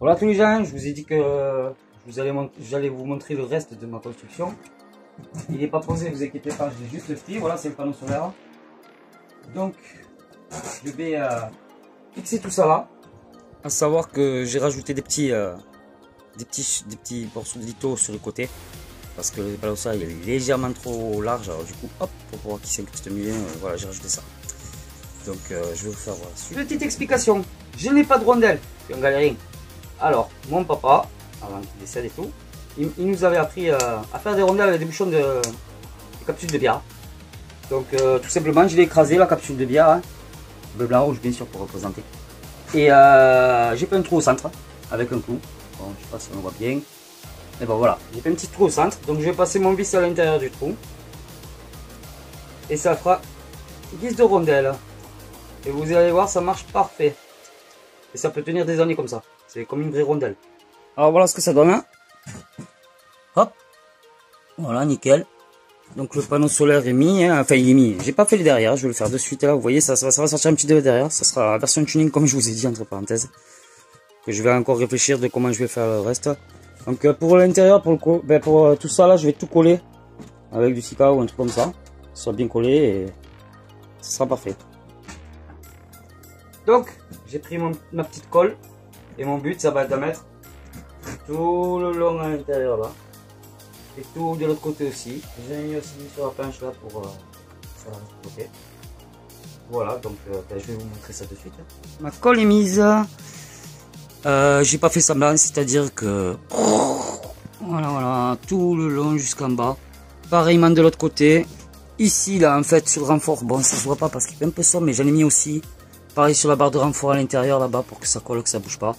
Voilà tous les gens, je vous ai dit que j'allais vous montrer le reste de ma construction. Il n'est pas posé, vous inquiétez pas, je l'ai juste fait. Voilà, c'est le panneau solaire. Donc, je vais fixer tout ça là. À savoir que j'ai rajouté des petits morceaux de litho sur le côté. Parce que le panneau solaire il est légèrement trop large. Alors du coup, hop, pour pouvoir qu'il s'incruste mieux, voilà, j'ai rajouté ça. Donc, je vais vous faire voir. Petite explication, je n'ai pas de rondelle, je suis un galérien. Alors, mon papa, avant qu'il décède et tout, il nous avait appris à faire des rondelles avec des bouchons de capsules de bière. Donc, tout simplement, je l'ai écrasé, la capsule de bière, hein, bleu, blanc, rouge, bien sûr, pour représenter. Et j'ai fait un trou au centre, avec un clou. Bon, je sais pas si on voit bien. Et bon, voilà, j'ai fait un petit trou au centre. Donc, je vais passer mon vis à l'intérieur du trou. Et ça fera guise de rondelle. Et vous allez voir, ça marche parfait. Et ça peut tenir des années comme ça. C'est comme une vraie rondelle. Alors voilà ce que ça donne. Hein. Hop. Voilà, nickel. Donc le panneau solaire est mis. Hein. Enfin, il est mis. J'ai pas fait le derrière. Je vais le faire de suite. Là, vous voyez, ça va sortir un petit peu derrière. Ça sera la version tuning comme je vous ai dit, entre parenthèses. Que je vais encore réfléchir de comment je vais faire le reste. Donc pour l'intérieur, pour tout ça là, je vais tout coller. Avec du Sika ou un truc comme ça. Ça sera bien collé et ça sera parfait. Donc, j'ai pris ma petite colle. Et mon but, ça va être de mettre tout le long à l'intérieur là. Et tout de l'autre côté aussi. J'ai mis aussi sur la planche là pour ça de côté. Voilà, donc je vais vous montrer ça de suite. Ma colle est mise. J'ai pas fait semblant, c'est-à-dire que voilà, tout le long jusqu'en bas. Pareillement de l'autre côté. Ici là, en fait, sur le renfort, bon, ça se voit pas parce qu'il est un peu sombre, mais j'en ai mis aussi. Pareil sur la barre de renfort à l'intérieur là-bas pour que ça colle, que ça bouge pas.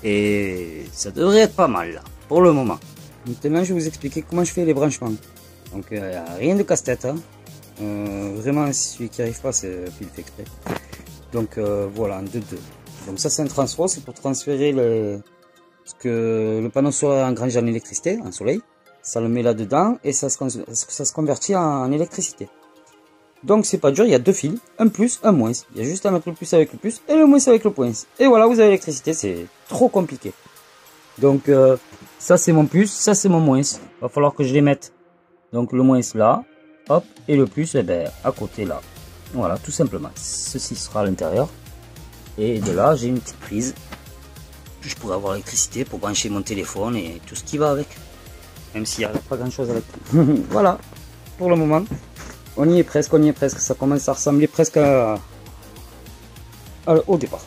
Et ça devrait être pas mal là, pour le moment. Maintenant je vais vous expliquer comment je fais les branchements. Donc rien de casse-tête. Hein. Vraiment celui qui arrive pas c'est il fait exprès. Donc voilà, en 2-2. Donc ça c'est un transfert, c'est pour transférer ce que le panneau solaire engrange en électricité, en soleil. Ça le met là-dedans et ça se convertit en électricité. Donc c'est pas dur, il y a deux fils, un plus, un moins. Il y a juste à mettre le plus avec le plus et le moins avec le moins. Et voilà, vous avez l'électricité, c'est trop compliqué. Donc ça c'est mon plus, ça c'est mon moins. Il va falloir que je les mette. Donc le moins là, hop, et le plus eh ben, à côté là. Voilà, tout simplement. Ceci sera à l'intérieur. Et de là, j'ai une petite prise. Je pourrais avoir l'électricité pour brancher mon téléphone et tout ce qui va avec. Même s'il n'y a pas grand chose avec. Voilà, pour le moment. On y est presque, ça commence à ressembler presque au départ.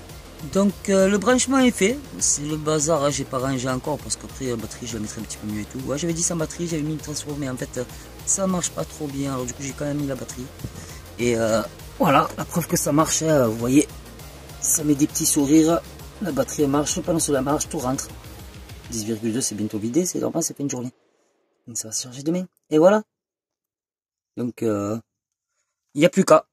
Donc le branchement est fait, c'est le bazar, hein, j'ai pas rangé encore parce qu'après la batterie je la mettrai un petit peu mieux et tout. Ouais, j'avais dit sans batterie, j'avais mis une transfo, mais en fait ça marche pas trop bien, alors du coup j'ai quand même mis la batterie. Et voilà, la preuve que ça marche, hein, vous voyez, ça met des petits sourires, la batterie marche, le panneau solaire marche, tout rentre. 10,2 c'est bientôt vidé, c'est normal, c'est pas une journée. Donc ça va se charger demain, et voilà. Donc, il n'y a plus qu'à.